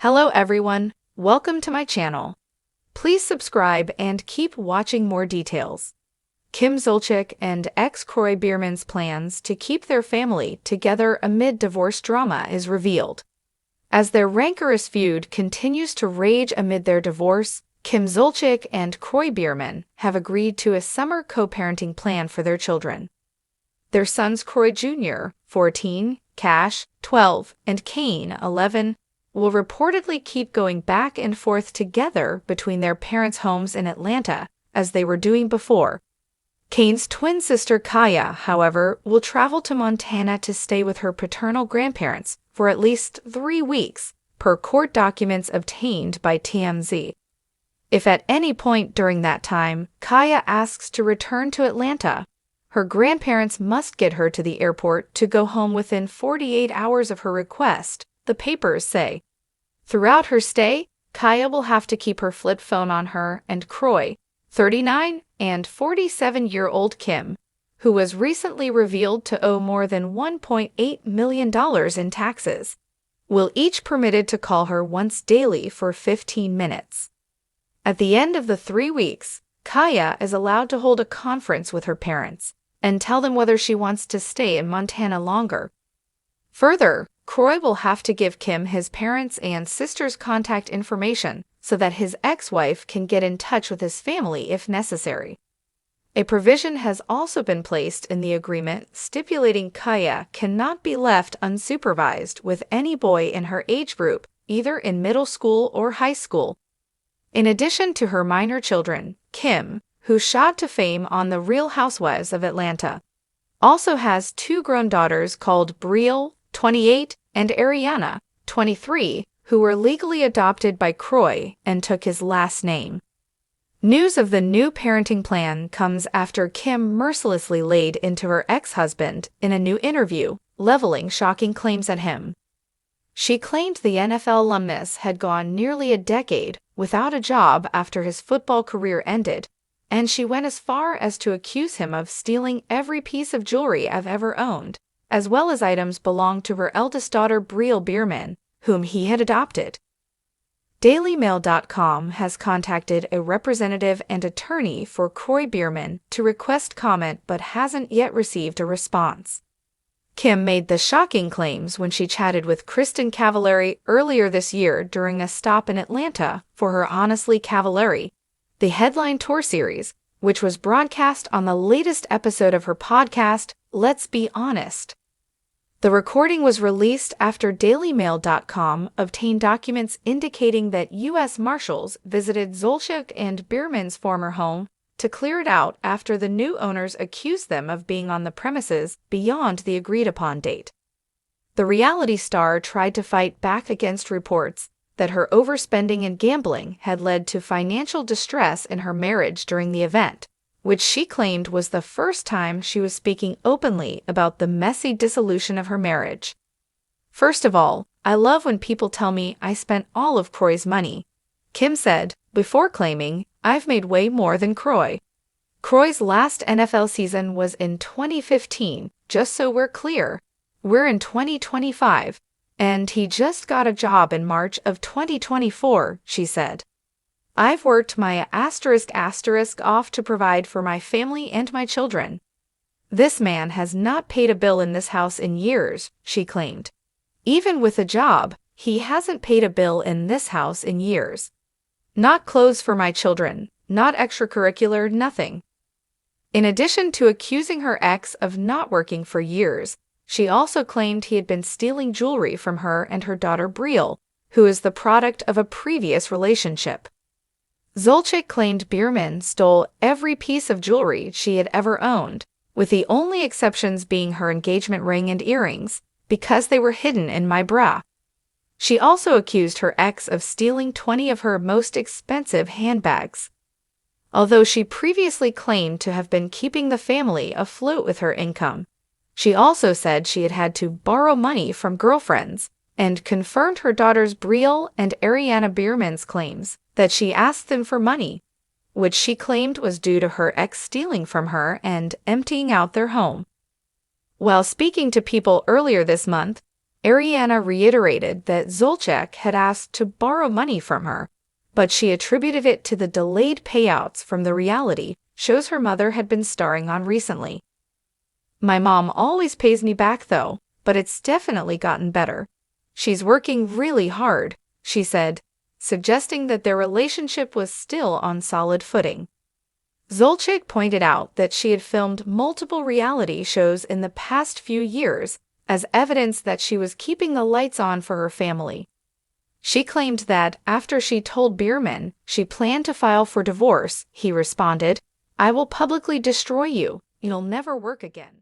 Hello everyone, welcome to my channel. Please subscribe and keep watching more details. Kim Zolciak and ex-Kroy Biermann's plans to keep their family together amid divorce drama is revealed. As their rancorous feud continues to rage amid their divorce, Kim Zolciak and Kroy Biermann have agreed to a summer co-parenting plan for their children. Their sons Kroy Jr., 14, Cash, 12, and Kane, 11, will reportedly keep going back and forth together between their parents' homes in Atlanta, as they were doing before. Kane's twin sister Kaya, however, will travel to Montana to stay with her paternal grandparents for at least 3 weeks, per court documents obtained by TMZ. If at any point during that time Kaya asks to return to Atlanta, her grandparents must get her to the airport to go home within 48 hours of her request, the papers say. Throughout her stay, Kaya will have to keep her flip phone on her, and Kroy, 39, and 47-year-old Kim, who was recently revealed to owe more than $1.8 million in taxes, will each permitted to call her once daily for 15 minutes. At the end of the 3 weeks, Kaya is allowed to hold a conference with her parents and tell them whether she wants to stay in Montana longer. Further, Kroy will have to give Kim his parents' and sister's contact information so that his ex-wife can get in touch with his family if necessary. A provision has also been placed in the agreement stipulating Kaya cannot be left unsupervised with any boy in her age group, either in middle school or high school. In addition to her minor children, Kim, who shot to fame on The Real Housewives of Atlanta, also has 2 grown daughters called Brielle, 28, and Ariana, 23, who were legally adopted by Kroy and took his last name. News of the new parenting plan comes after Kim mercilessly laid into her ex-husband in a new interview, leveling shocking claims at him. She claimed the NFL alumnus had gone nearly a decade without a job after his football career ended, and she went as far as to accuse him of stealing every piece of jewelry I've ever owned, as well as items belonged to her eldest daughter Kroy Biermann, whom he had adopted. DailyMail.com has contacted a representative and attorney for Kroy Biermann to request comment but hasn't yet received a response. Kim made the shocking claims when she chatted with Kristin Cavallari earlier this year during a stop in Atlanta for her Honestly Cavallari, the headline tour series, which was broadcast on the latest episode of her podcast, Let's Be Honest. The recording was released after DailyMail.com obtained documents indicating that U.S. Marshals visited Zolciak and Biermann's former home to clear it out after the new owners accused them of being on the premises beyond the agreed-upon date. The reality star tried to fight back against reports that her overspending and gambling had led to financial distress in her marriage during the event, which she claimed was the first time she was speaking openly about the messy dissolution of her marriage. First of all, I love when people tell me I spent all of Kroy's money, Kim said, before claiming, I've made way more than Kroy. Kroy's last NFL season was in 2015, just so we're clear. We're in 2025, and he just got a job in March of 2024, she said. I've worked my *** off to provide for my family and my children. This man has not paid a bill in this house in years, she claimed. Even with a job, he hasn't paid a bill in this house in years. Not clothes for my children, not extracurricular, nothing. In addition to accusing her ex of not working for years, she also claimed he had been stealing jewelry from her and her daughter Brielle, who is the product of a previous relationship. Zolciak claimed Biermann stole every piece of jewelry she had ever owned, with the only exceptions being her engagement ring and earrings, because they were hidden in my bra. She also accused her ex of stealing 20 of her most expensive handbags. Although she previously claimed to have been keeping the family afloat with her income, she also said she had had to borrow money from girlfriends, and confirmed her daughters Brielle and Ariana Biermann's claims that she asked them for money, which she claimed was due to her ex stealing from her and emptying out their home. While speaking to People earlier this month, Ariana reiterated that Zolciak had asked to borrow money from her, but she attributed it to the delayed payouts from the reality shows her mother had been starring on recently. "My mom always pays me back though, but it's definitely gotten better. She's working really hard," she said, suggesting that their relationship was still on solid footing. Zolciak pointed out that she had filmed multiple reality shows in the past few years as evidence that she was keeping the lights on for her family. She claimed that after she told Biermann she planned to file for divorce, he responded, "I will publicly destroy you. You'll never work again."